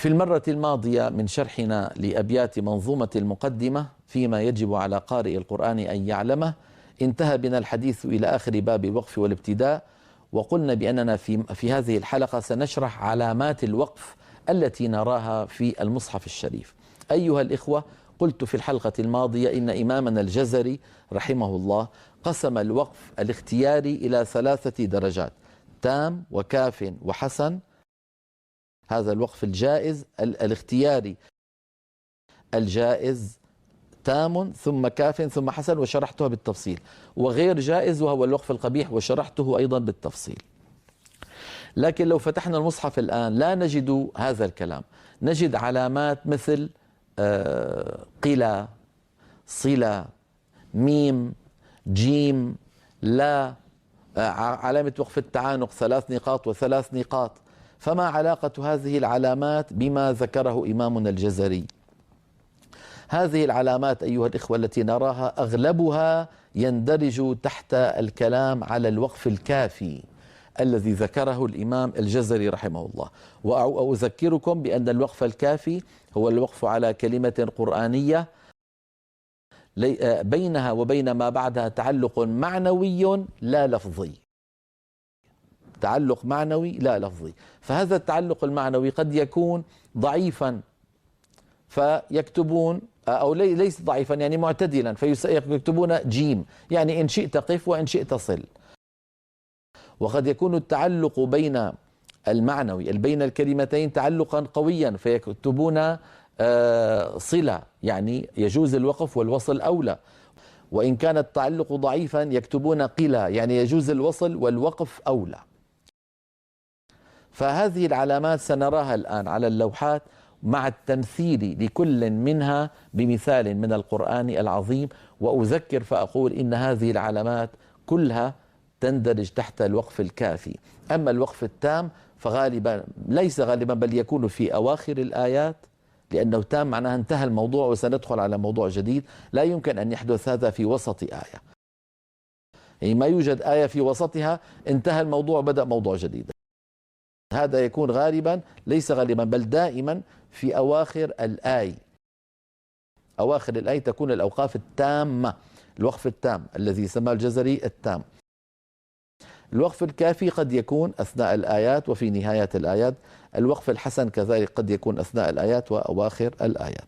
في المرة الماضية من شرحنا لأبيات منظومة المقدمة فيما يجب على قارئ القرآن أن يعلمه، انتهى بنا الحديث إلى آخر باب الوقف والابتداء، وقلنا بأننا في هذه الحلقة سنشرح علامات الوقف التي نراها في المصحف الشريف. أيها الإخوة، قلت في الحلقة الماضية إن إمامنا الجزري رحمه الله قسم الوقف الاختياري إلى 3 درجات: تام وكاف وحسن. هذا الوقف الجائز الاختياري الجائز تام ثم كاف ثم حسن، وشرحتها بالتفصيل، وغير جائز وهو الوقف القبيح وشرحته أيضا بالتفصيل. لكن لو فتحنا المصحف الآن لا نجد هذا الكلام، نجد علامات مثل قلة، صلة، ميم، جيم، لا، علامة وقف التعانق 3 نقاط و3 نقاط. فما علاقة هذه العلامات بما ذكره إمامنا الجزري؟ هذه العلامات أيها الإخوة التي نراها أغلبها يندرج تحت الكلام على الوقف الكافي الذي ذكره الإمام الجزري رحمه الله. وأذكركم بأن الوقف الكافي هو الوقف على كلمة قرآنية بينها وبين ما بعدها تعلق معنوي لا لفظي. تعلق معنوي لا لفظي، فهذا التعلق المعنوي قد يكون ضعيفا فيكتبون، أو ليس ضعيفا يعني معتدلا فيكتبون جيم، يعني إن شئت قف وإن شئت صل. وقد يكون التعلق بين المعنوي بين الكلمتين تعلقا قويا فيكتبون صلة، يعني يجوز الوقف والوصل أولى. وإن كان التعلق ضعيفا يكتبون قلة، يعني يجوز الوصل والوقف أولى. فهذه العلامات سنراها الآن على اللوحات مع التمثيل لكل منها بمثال من القرآن العظيم. وأذكر فأقول إن هذه العلامات كلها تندرج تحت الوقف الكافي. أما الوقف التام فغالبا ليس غالبا بل يكون في أواخر الآيات، لأنه تام معناها انتهى الموضوع وسندخل على موضوع جديد. لا يمكن أن يحدث هذا في وسط آية، يعني ما يوجد آية في وسطها انتهى الموضوع وبدأ موضوع جديد. هذا يكون غالبا، ليس غالبا بل دائما، في أواخر الآية. أواخر الآية تكون الأوقاف التامة، الوقف التام الذي سماه الجزري التام. الوقف الكافي قد يكون أثناء الآيات وفي نهاية الآيات. الوقف الحسن كذلك قد يكون أثناء الآيات وأواخر الآيات.